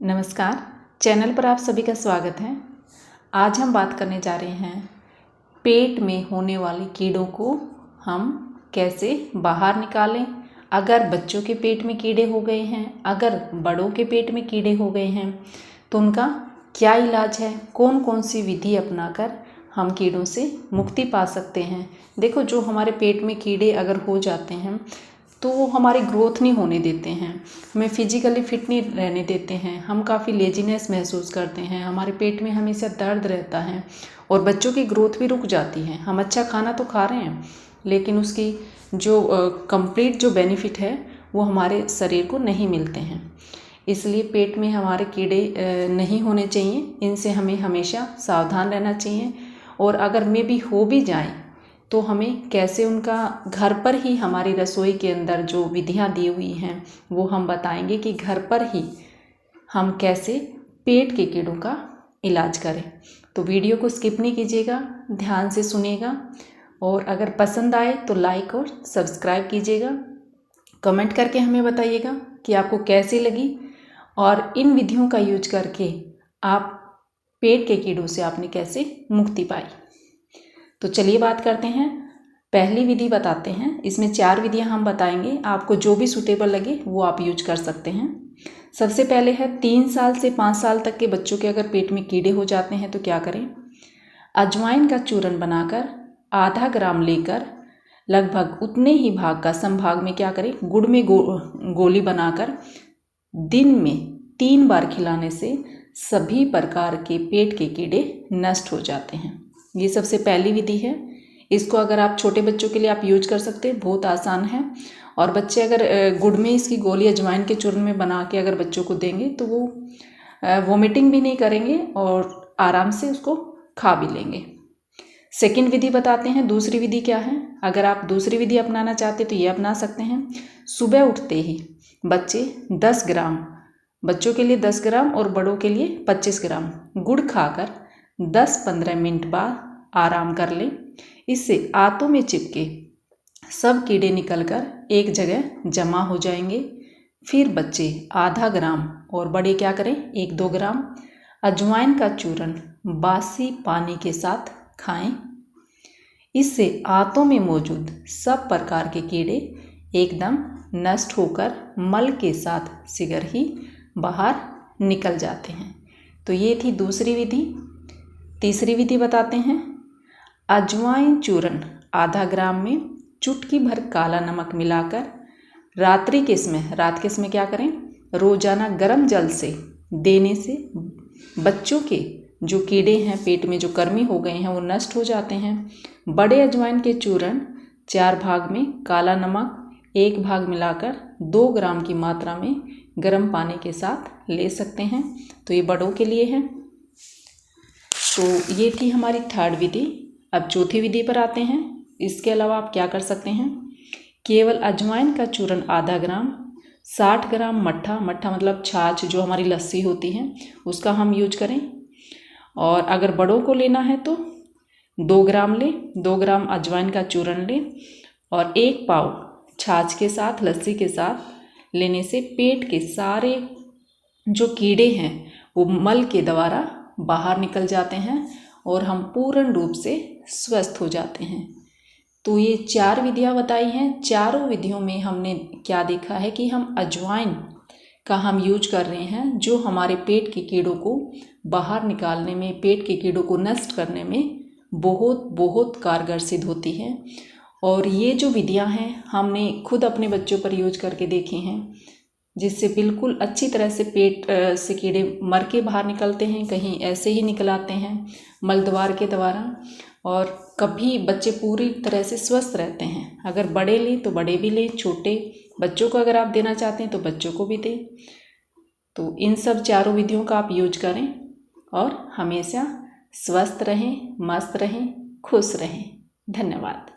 नमस्कार, चैनल पर आप सभी का स्वागत है। आज हम बात करने जा रहे हैं पेट में होने वाले कीड़ों को हम कैसे बाहर निकालें। अगर बच्चों के पेट में कीड़े हो गए हैं, अगर बड़ों के पेट में कीड़े हो गए हैं तो उनका क्या इलाज है, कौन कौन सी विधि अपनाकर हम कीड़ों से मुक्ति पा सकते हैं। देखो, जो हमारे पेट में कीड़े अगर हो जाते हैं तो वो हमारी ग्रोथ नहीं होने देते हैं, हमें फिजिकली फिट नहीं रहने देते हैं, हम काफ़ी लेजीनेस महसूस करते हैं, हमारे पेट में हमेशा दर्द रहता है और बच्चों की ग्रोथ भी रुक जाती है। हम अच्छा खाना तो खा रहे हैं लेकिन उसकी जो कंप्लीट जो बेनिफिट है वो हमारे शरीर को नहीं मिलते हैं। इसलिए पेट में हमारे कीड़े नहीं होने चाहिए, इनसे हमें हमेशा सावधान रहना चाहिए। और अगर मे भी हो भी जाए तो हमें कैसे उनका घर पर ही हमारी रसोई के अंदर जो विधियां दी हुई हैं वो हम बताएंगे कि घर पर ही हम कैसे पेट के कीड़ों का इलाज करें। तो वीडियो को स्किप नहीं कीजिएगा, ध्यान से सुनिएगा और अगर पसंद आए तो लाइक और सब्सक्राइब कीजिएगा। कमेंट करके हमें बताइएगा कि आपको कैसी लगी और इन विधियों का यूज करके आप पेट के कीड़ों से आपने कैसे मुक्ति पाई। तो चलिए बात करते हैं। पहली विधि बताते हैं, इसमें 4 विधियां हम बताएंगे, आपको जो भी सूटेबल लगे वो आप यूज कर सकते हैं। सबसे पहले है 3 साल से 5 साल तक के बच्चों के अगर पेट में कीड़े हो जाते हैं तो क्या करें। अजवाइन का चूर्ण बनाकर आधा ग्राम लेकर लगभग उतने ही भाग का समभाग में क्या करें, गुड़ में गोली बनाकर दिन में 3 बार खिलाने से सभी प्रकार के पेट के कीड़े नष्ट हो जाते हैं। ये सबसे पहली विधि है। इसको अगर आप छोटे बच्चों के लिए आप यूज कर सकते हैं, बहुत आसान है। और बच्चे अगर गुड़ में इसकी गोली अजवाइन के चूर्ण में बना के अगर बच्चों को देंगे तो वो वोमिटिंग भी नहीं करेंगे और आराम से उसको खा भी लेंगे। सेकंड विधि बताते हैं। दूसरी विधि क्या है, अगर आप दूसरी विधि अपनाना चाहते तो ये अपना सकते हैं। सुबह उठते ही बच्चे 10 ग्राम, बच्चों के लिए 10 ग्राम और बड़ों के लिए 25 ग्राम गुड़ खाकर 10-15 मिनट बाद आराम कर लें। इससे आंतों में चिपके सब कीड़े निकलकर एक जगह जमा हो जाएंगे। फिर बच्चे आधा ग्राम और बड़े क्या करें 1-2 ग्राम अजवाइन का चूर्ण बासी पानी के साथ खाएं। इससे आंतों में मौजूद सब प्रकार के कीड़े एकदम नष्ट होकर मल के साथ शीघ्र ही बाहर निकल जाते हैं। तो ये थी दूसरी विधि। तीसरी विधि बताते हैं। अजवाइन चूर्ण आधा ग्राम में चुटकी भर काला नमक मिलाकर रात के समय क्या करें, रोजाना गर्म जल से देने से बच्चों के जो कीड़े हैं पेट में जो कृमि हो गए हैं वो नष्ट हो जाते हैं। बड़े अजवाइन के चूर्ण 4 भाग में काला नमक 1 भाग मिलाकर 2 ग्राम की मात्रा में गर्म पानी के साथ ले सकते हैं। तो ये बड़ों के लिए है। तो ये थी हमारी थर्ड विधि। अब चौथी विधि पर आते हैं। इसके अलावा आप क्या कर सकते हैं, केवल अजवाइन का चूर्ण आधा ग्राम, 60 ग्राम मट्ठा मतलब छाछ जो हमारी लस्सी होती है उसका हम यूज करें। और अगर बड़ों को लेना है तो 2 ग्राम लें, 2 ग्राम अजवाइन का चूर्ण लें और 1 पाव छाछ के साथ लस्सी के साथ लेने से पेट के सारे जो कीड़े हैं वो मल के द्वारा बाहर निकल जाते हैं और हम पूर्ण रूप से स्वस्थ हो जाते हैं। तो ये 4 विधियां बताई हैं। चारों विधियों में हमने क्या देखा है कि हम अजवाइन का हम यूज कर रहे हैं जो हमारे पेट के कीड़ों को बाहर निकालने में, पेट के कीड़ों को नष्ट करने में बहुत बहुत कारगर सिद्ध होती है। और ये जो विधियां हैं हमने खुद अपने बच्चों पर यूज करके देखी हैं, जिससे बिल्कुल अच्छी तरह से पेट से कीड़े मर के बाहर निकलते हैं, कहीं ऐसे ही निकल आते हैं मलद्वार के द्वारा, और कभी बच्चे पूरी तरह से स्वस्थ रहते हैं। अगर बड़े लें तो बड़े भी लें, छोटे बच्चों को अगर आप देना चाहते हैं तो बच्चों को भी दें। तो इन सब चारों विधियों का आप यूज करें और हमेशा स्वस्थ रहें, मस्त रहें, खुश रहें। धन्यवाद।